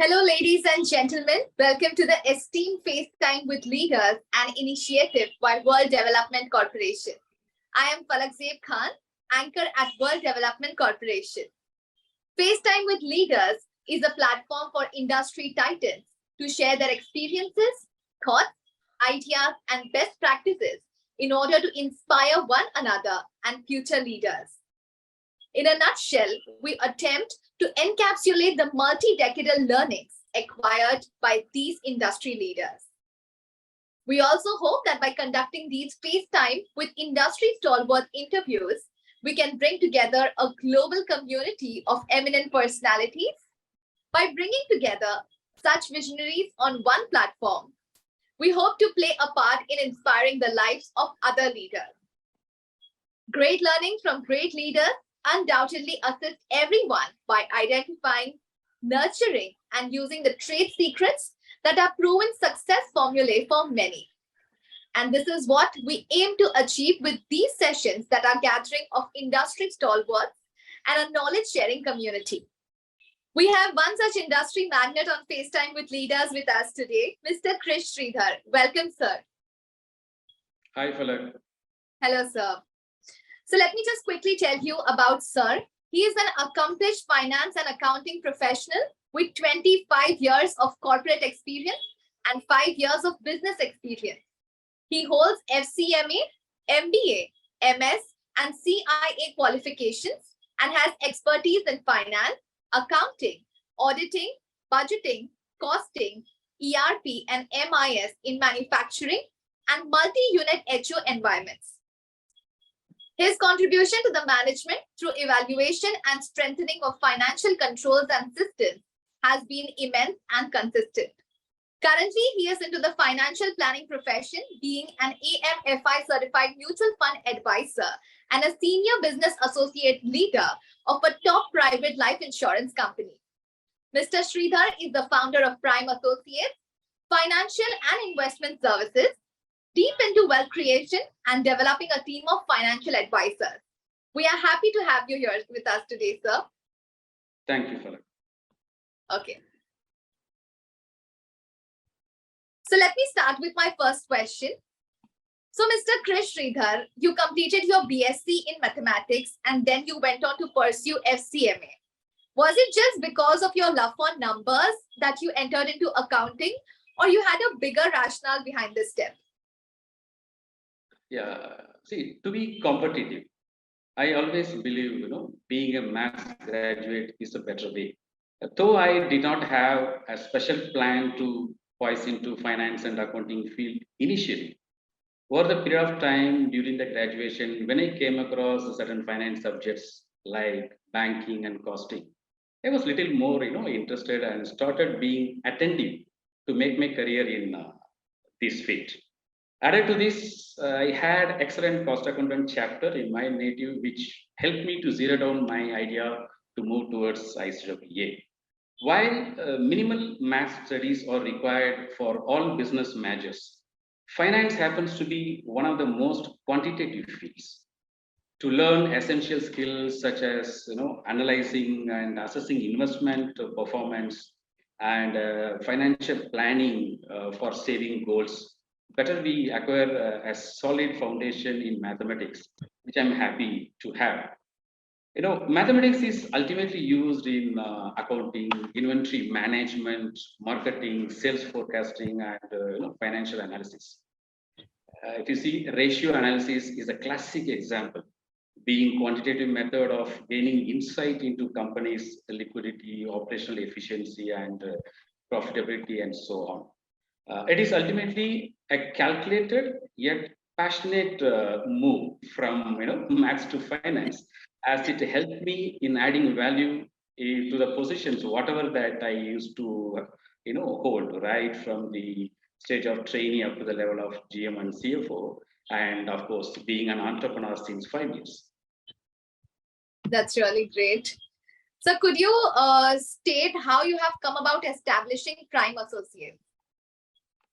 Hello, ladies and gentlemen. Welcome to the Esteemed FaceTime with Leaders, an initiative by World Development Corporation. I am Falakzeeb Khan, anchor at World Development Corporation. FaceTime with Leaders is a platform for industry titans to share their experiences, thoughts, ideas, and best practices in order to inspire one another and future leaders. In a nutshell, we attempt to encapsulate the multi-decadal learnings acquired by these industry leaders. We also hope that by conducting these FaceTime with industry stalwart interviews, we can bring together a global community of eminent personalities. By bringing together such visionaries on one platform, we hope to play a part in inspiring the lives of other leaders. Great learnings from great leaders undoubtedly assist everyone by identifying, nurturing, and using the trade secrets that are proven success formulae for many. And this is what we aim to achieve with these sessions that are gathering of industry stalwarts and a knowledge-sharing community. We have one such industry magnate on FaceTime with Leaders with us today, Mr. Krish Sridar. Welcome, sir. Hi, Falak. Hello, sir. So let me just quickly tell you about Sir. He is an accomplished finance and accounting professional with 25 years of corporate experience and 5 years of business experience. He holds FCMA, MBA, MS, and CIA qualifications and has expertise in finance, accounting, auditing, budgeting, costing, ERP and MIS in manufacturing and multi-unit HO environments. His contribution to the management through evaluation and strengthening of financial controls and systems has been immense and consistent. Currently, he is into the financial planning profession, being an AMFI certified mutual fund advisor and a senior business associate leader of a top private life insurance company. Mr. Sridhar is the founder of Prime Associates, financial and investment services, deep into wealth creation and developing a team of financial advisors. We are happy to have you here with us today, sir. Thank you, Falak. Okay. So let me start with my first question. So Mr. Krish Sridhar, you completed your BSc in mathematics and then you went on to pursue FCMA. Was it just because of your love for numbers that you entered into accounting, or you had a bigger rationale behind this step? Yeah, see, to be competitive, I always believe, being a maths graduate is a better way. Though I did not have a special plan to poise into finance and accounting field initially, over the period of time during the graduation, when I came across certain finance subjects like banking and costing, I was little more, interested and started being attentive to make my career in this field. Added to this, I had excellent cost accountant chapter in my native, which helped me to zero down my idea to move towards ICAA. While minimal math studies are required for all business majors, finance happens to be one of the most quantitative fields. To learn essential skills such as analyzing and assessing investment performance and financial planning for saving goals, better we acquire a solid foundation in mathematics, which I'm happy to have. Mathematics is ultimately used in accounting, inventory management, marketing, sales forecasting, and financial analysis. If you see, ratio analysis is a classic example, being quantitative method of gaining insight into companies' liquidity, operational efficiency, and profitability, and so on. It is ultimately a calculated yet passionate move from maths to finance, as it helped me in adding value to the positions, whatever that I used to hold, right from the stage of trainee up to the level of GM and CFO, and of course being an entrepreneur since 5 years. That's really great. So could you state how you have come about establishing Prime Associates?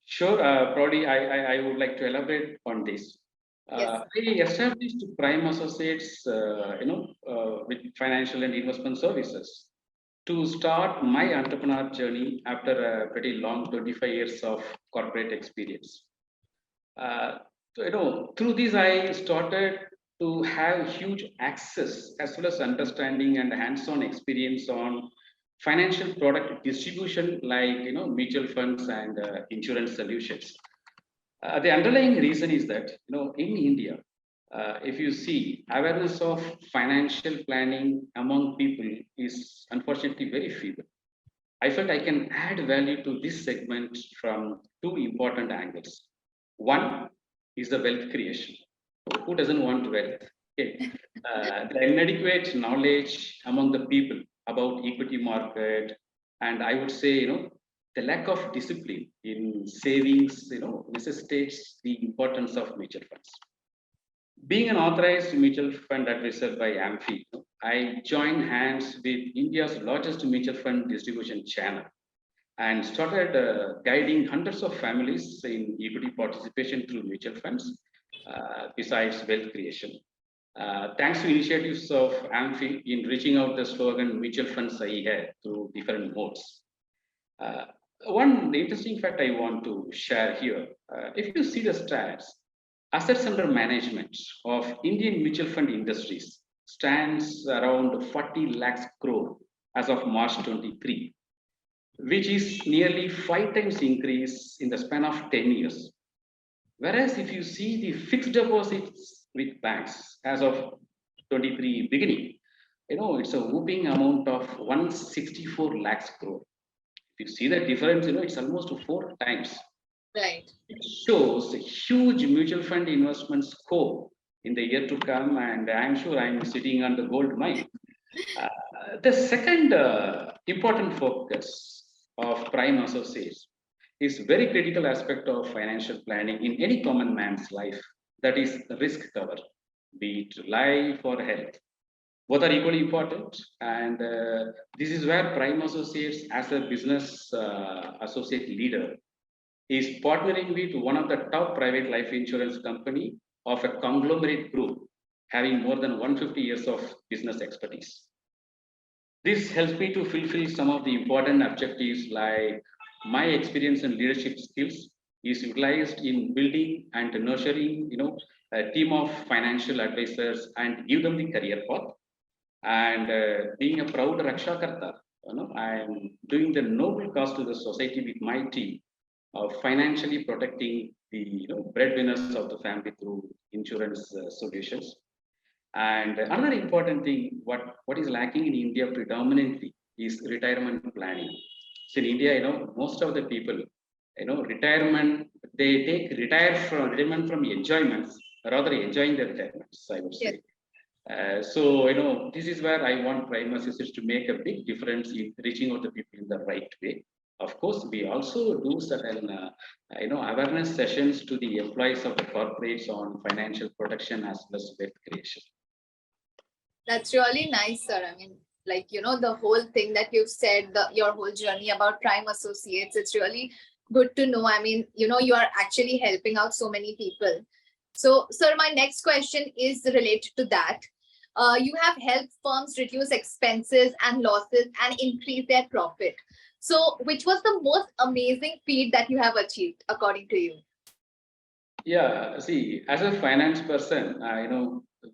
Sure, probably I would like to elaborate on this. Yes. I established Prime Associates, with financial and investment services to start my entrepreneur journey after a pretty long 25 years of corporate experience. Uh, through this, I started to have huge access as well as understanding and hands-on experience on financial product distribution, like mutual funds and insurance solutions. The underlying reason is that in India, if you see, awareness of financial planning among people is unfortunately very feeble. I felt I can add value to this segment from two important angles. One is the wealth creation. Who doesn't want wealth? Okay. The inadequate knowledge among the people about equity market, and I would say, the lack of discipline in savings, necessitates the importance of mutual funds. Being an authorized mutual fund advisor by AMFI, I joined hands with India's largest mutual fund distribution channel and started guiding hundreds of families in equity participation through mutual funds, besides wealth creation. Thanks to initiatives of AMFI in reaching out the slogan mutual funds ahead through different modes. Uh, One interesting fact I want to share here, if you see the stats, assets under management of Indian mutual fund industries stands around 40 lakhs crore as of March 23, which is nearly 5 times increase in the span of 10 years. Whereas if you see the fixed deposits with banks as of 23 beginning, it's a whooping amount of 164 lakhs crore. If you see the difference, it's almost 4 times. Right. It shows a huge mutual fund investment scope in the year to come, and I'm sure I'm sitting on the gold mine. Uh, the second important focus of prime associates is very critical aspect of financial planning in any common man's life, that is risk cover, be it life or health. Both are equally important, and this is where prime associates as a business associate leader is partnering with one of the top private life insurance company of a conglomerate group having more than 150 years of business expertise. This helps me to fulfill some of the important objectives, like my experience and leadership skills is utilized in building and nurturing, a team of financial advisors and give them the career path. And being a proud Rakshakarta, I am doing the noble cause to the society with my team of financially protecting the breadwinners of the family through insurance solutions. And another important thing, what is lacking in India predominantly is retirement planning. So in India, most of the people, retirement, they take retirement from enjoyments, rather enjoying their retirements, I would say. So, this is where I want prime associates to make a big difference in reaching out the people in the right way. Of course, we also do certain, awareness sessions to the employees of the corporates on financial protection as well as wealth creation. That's really nice, sir. I mean, the whole thing that you've said, your whole journey about prime associates, it's really good to know. I mean, you are actually helping out so many people. So, sir, my next question is related to that. You have helped firms reduce expenses and losses and increase their profit. So, which was the most amazing feat that you have achieved, according to you? Yeah, see, as a finance person,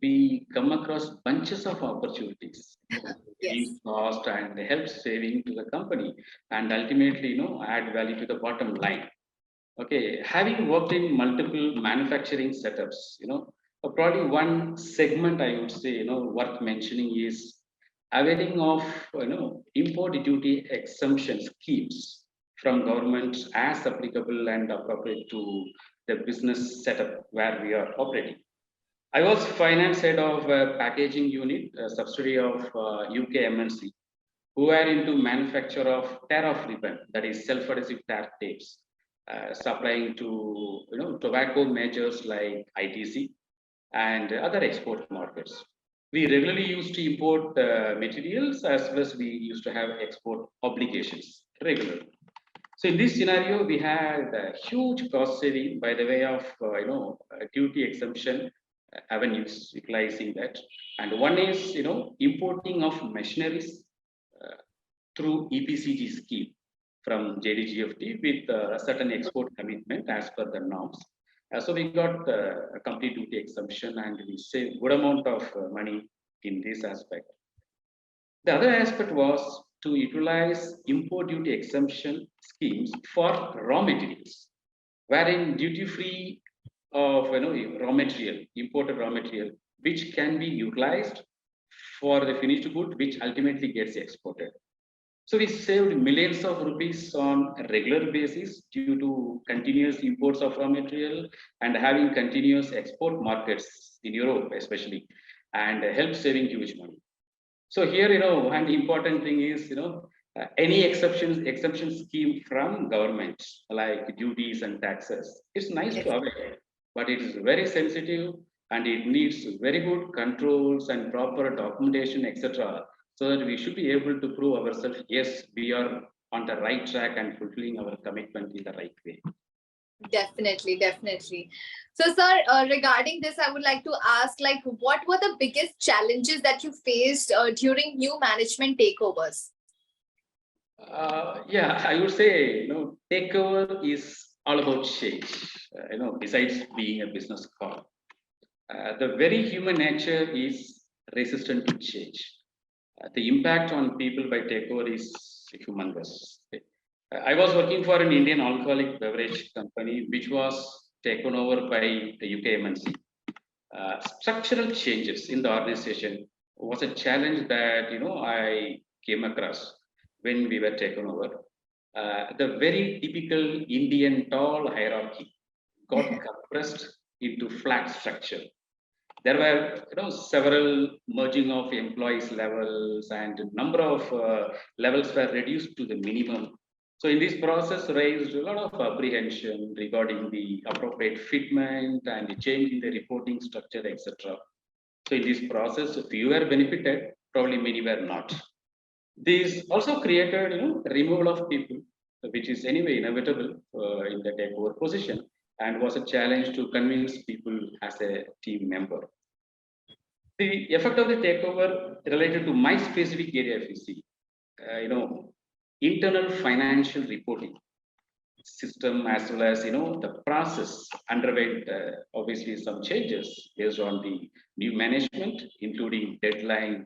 we come across bunches of opportunities, Yes. reduce cost and help saving to the company, and ultimately, add value to the bottom line. Okay, having worked in multiple manufacturing setups, probably one segment I would say, worth mentioning is availing of, import duty exemption schemes from governments as applicable and appropriate to the business setup where we are operating. I was finance head of a packaging unit, a subsidiary of UK MNC, who are into manufacture of tariff ribbon, that is self-adhesive tariff tapes, supplying to tobacco majors like ITC and other export markets. We regularly used to import materials as well as we used to have export obligations regularly. So in this scenario, we had a huge cost saving by the way of duty exemption avenues utilizing that. And one is importing of machineries, through EPCG scheme from JDGFT with a certain export commitment as per the norms. So we got a complete duty exemption and we saved good amount of money in this aspect. The other aspect was to utilize import duty exemption schemes for raw materials, wherein duty-free of raw material, imported raw material, which can be utilized for the finished good, which ultimately gets exported. So we saved millions of rupees on a regular basis due to continuous imports of raw material and having continuous export markets in Europe, especially, and helped saving huge money. So here, one important thing is, any exemption scheme from government like duties and taxes, it's nice to avail, but it is very sensitive and it needs very good controls and proper documentation, etc. So that we should be able to prove ourselves, yes, we are on the right track and fulfilling our commitment in the right way. Definitely, definitely. So, sir, regarding this, I would like to ask, like, what were the biggest challenges that you faced during new management takeovers? Yeah, I would say, takeover is all about change, besides being a business call. The very human nature is resistant to change. The impact on people by takeover is humongous. I was working for an Indian alcoholic beverage company, which was taken over by the UK MNC. Structural changes in the organization was a challenge that I came across when we were taken over. The very typical Indian tall hierarchy got compressed into flat structure. There were several merging of employees levels and number of levels were reduced to the minimum. So in this process raised a lot of apprehension regarding the appropriate fitment and the change in the reporting structure, etc. So in this process, few were benefited, probably many were not. This also created removal of people, which is anyway inevitable in the takeover position, and was a challenge to convince people as a team member. The effect of the takeover related to my specific area, if you see, internal financial reporting system as well as the process underwent obviously some changes based on the new management, including deadline,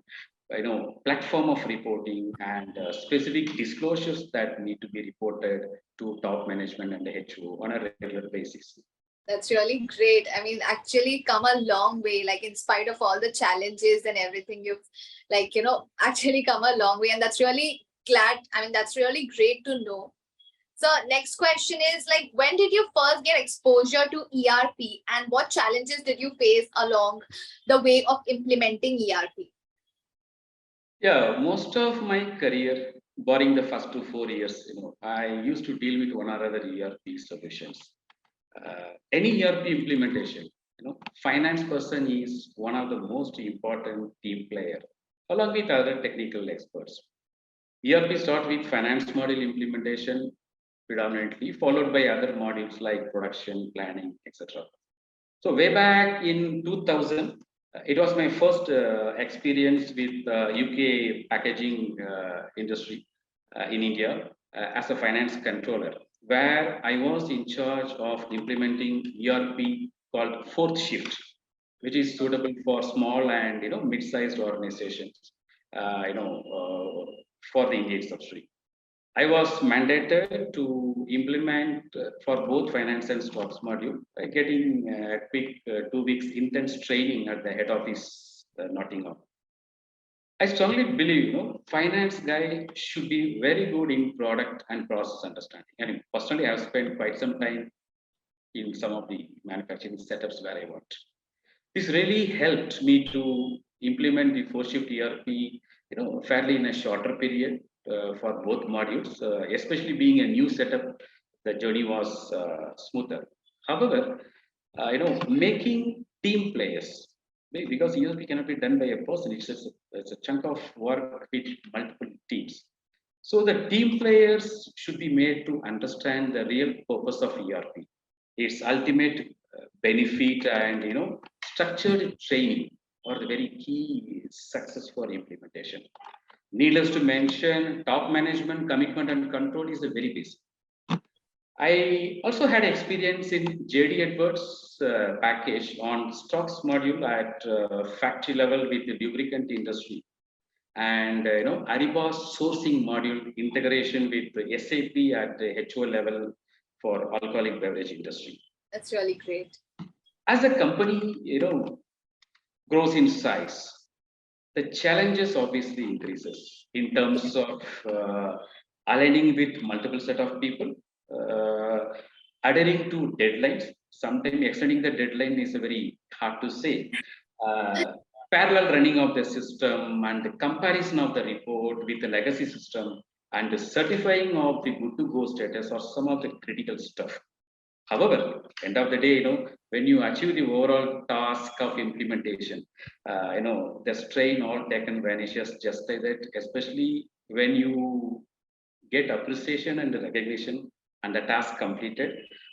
platform of reporting and specific disclosures that need to be reported to top management and the HO on a regular basis. That's really great. I mean, actually come a long way, like in spite of all the challenges and everything, you've actually come a long way. And that's really that's really great to know. So next question is like, when did you first get exposure to ERP and what challenges did you face along the way of implementing ERP? Yeah, most of my career, barring the first 4 years, I used to deal with one or other ERP solutions. Any ERP implementation, finance person is one of the most important team player, along with other technical experts. ERP start with finance module implementation predominantly, followed by other modules like production, planning, etc. So way back in 2000, it was my first experience with UK packaging industry in India as a finance controller, where I was in charge of implementing ERP called Fourth Shift, which is suitable for small and mid-sized organizations, for the Indian subsidiary. I was mandated to implement for both finance and stocks module by getting a quick 2 weeks intense training at the head office, Nottingham. I strongly believe, finance guy should be very good in product and process understanding. I mean, personally, I've spent quite some time in some of the manufacturing setups where I worked. This really helped me to implement the 4-shift ERP, fairly in a shorter period for both modules, especially being a new setup, the journey was smoother. However, making team players, because ERP cannot be done by a person, it's a chunk of work with multiple teams. So the team players should be made to understand the real purpose of ERP, its ultimate benefit, and structured training are the very key success for implementation. Needless to mention, top management commitment and control is a very basic. I also had experience in JD Edwards package on stocks module at factory level with the lubricant industry, and Ariba's sourcing module integration with the SAP at the HO level for alcoholic beverage industry. That's really great. As a company, grows in size, the challenges obviously increases in terms of aligning with multiple set of people, adhering to deadlines. Sometimes extending the deadline is very hard to say. Parallel running of the system and the comparison of the report with the legacy system and the certifying of the good to go status are some of the critical stuff. However, end of the day, when you achieve the overall task of implementation, the strain all taken vanishes just like that, especially when you get appreciation and recognition and the task completed.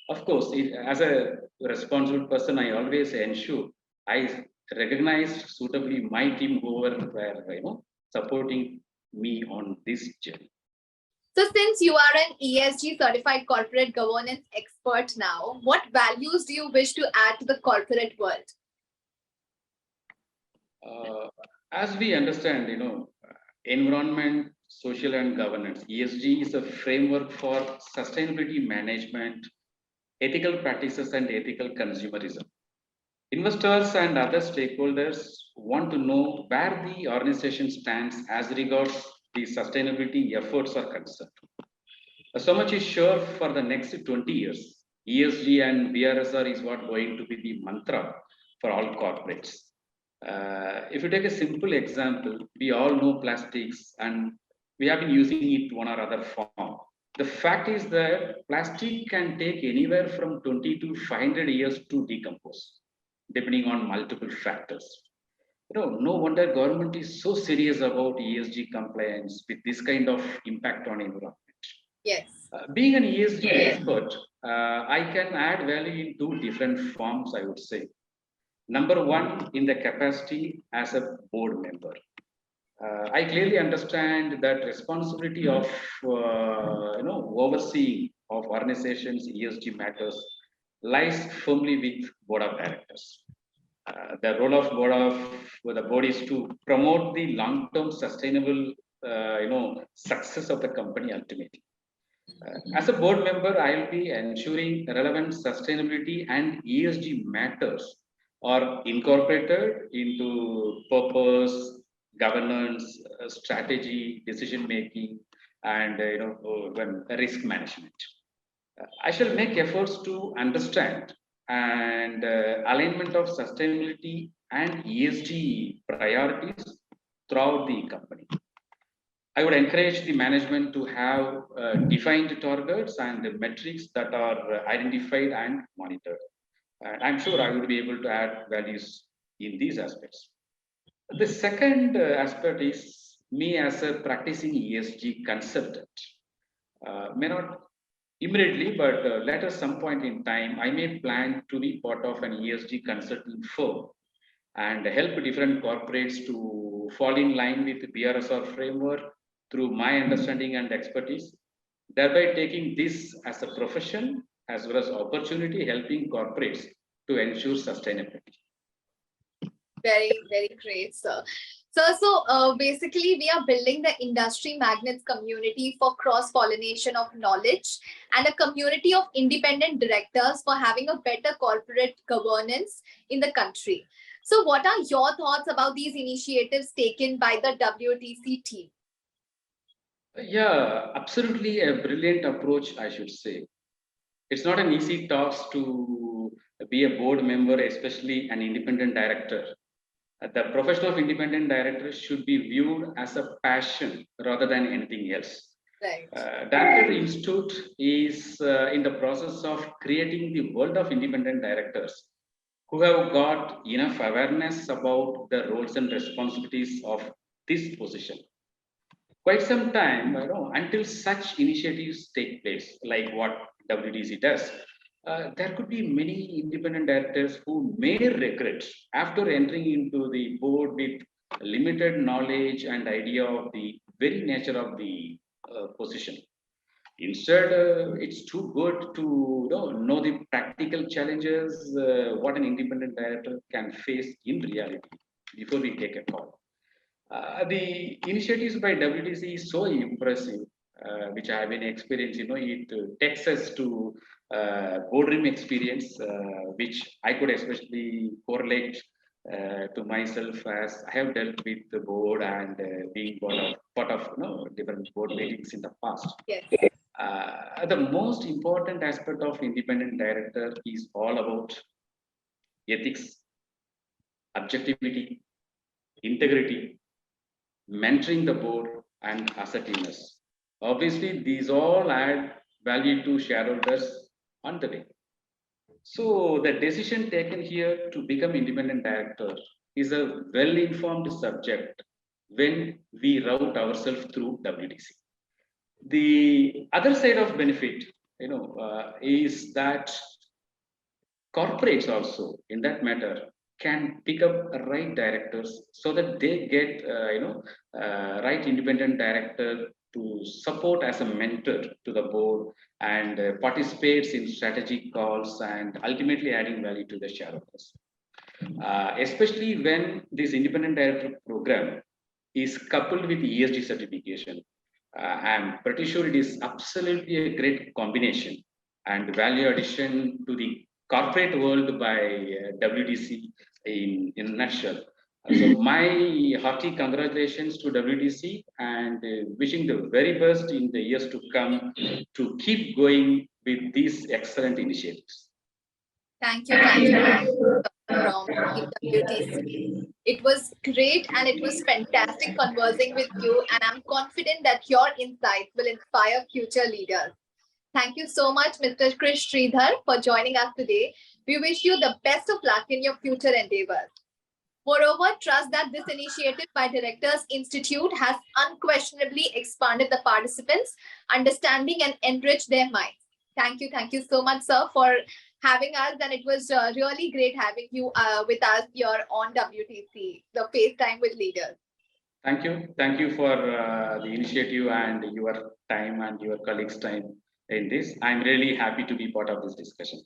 Of course, as a responsible person, I always ensure I recognize suitably my team whoever were, supporting me on this journey. So since you are an ESG certified corporate governance expert now, what values do you wish to add to the corporate world? As we understand, environment, social and governance, ESG is a framework for sustainability management, ethical practices and ethical consumerism. Investors and other stakeholders want to know where the organization stands as regards the sustainability efforts are concerned. So much is sure for the next 20 years. ESG and BRSR is what going to be the mantra for all corporates. If you take a simple example, we all know plastics and we have been using it one or other form. The fact is that plastic can take anywhere from 20 to 500 years to decompose, depending on multiple factors. No wonder government is so serious about ESG compliance with this kind of impact on environment. Yes. Being an ESG expert, I can add value in two different forms, I would say. Number one, in the capacity as a board member. I clearly understand that responsibility of overseeing of organizations ESG matters lies firmly with board of directors. The role of the board is to promote the long-term sustainable success of the company ultimately. As a board member, I'll be ensuring relevant sustainability and ESG matters are incorporated into purpose, governance, strategy, decision making, and when risk management. I shall make efforts to understand and alignment of sustainability and ESG priorities throughout the company. I would encourage the management to have defined targets and the metrics that are identified and monitored. I'm sure I would be able to add values in these aspects. The second aspect is me as a practicing ESG consultant. May not immediately, but later some point in time, I may plan to be part of an ESG consulting firm and help different corporates to fall in line with the BRSR framework through my understanding and expertise, thereby taking this as a profession as well as opportunity helping corporates to ensure sustainability. Very, very great, sir. So basically, we are building the industry magnates community for cross-pollination of knowledge and a community of independent directors for having a better corporate governance in the country. So what are your thoughts about these initiatives taken by the WTC team? Yeah, absolutely a brilliant approach, I should say. It's not an easy task to be a board member, especially an independent director. The profession of independent director should be viewed as a passion rather than anything else. Right. Director Institute is in the process of creating the world of independent directors who have got enough awareness about the roles and responsibilities of this position. Quite some time, until such initiatives take place, like what WTC does, there could be many independent directors who may regret after entering into the board with limited knowledge and idea of the very nature of the position. Instead, it's too good to know the practical challenges what an independent director can face in reality before we take a call. The initiatives by WTC is so impressive, which I have been experienced. It takes us to boardroom experience, which I could especially correlate to myself as I have dealt with the board and being part of different board meetings in the past. Yes. The most important aspect of independent director is all about ethics, objectivity, integrity, mentoring the board, and assertiveness. Obviously, these all add value to shareholders on the way. So the decision taken here to become independent director is a well-informed subject when we route ourselves through WTC. The other side of benefit, is that corporates also, in that matter, can pick up right directors so that they get, right independent director to support as a mentor to the board and participates in strategic calls and ultimately adding value to the shareholders. Especially when this independent director program is coupled with ESG certification. I'm pretty sure it is absolutely a great combination and value addition to the corporate world by WTC in a nutshell. So my hearty congratulations to WTC and wishing the very best in the years to come to keep going with these excellent initiatives. Thank you from WTC. It was great and it was fantastic conversing with you, and I'm confident that your insights will inspire future leaders. Thank you so much, Mr. Krish Sridar, for joining us today. We wish you the best of luck in your future endeavors. Moreover, trust that this initiative by Directors Institute has unquestionably expanded the participants' understanding and enriched their minds. Thank you so much, sir, for having us, and it was really great having you with us here on WTC, the FaceTime with Leaders. Thank you for the initiative and your time and your colleagues' time in this. I'm really happy to be part of this discussion.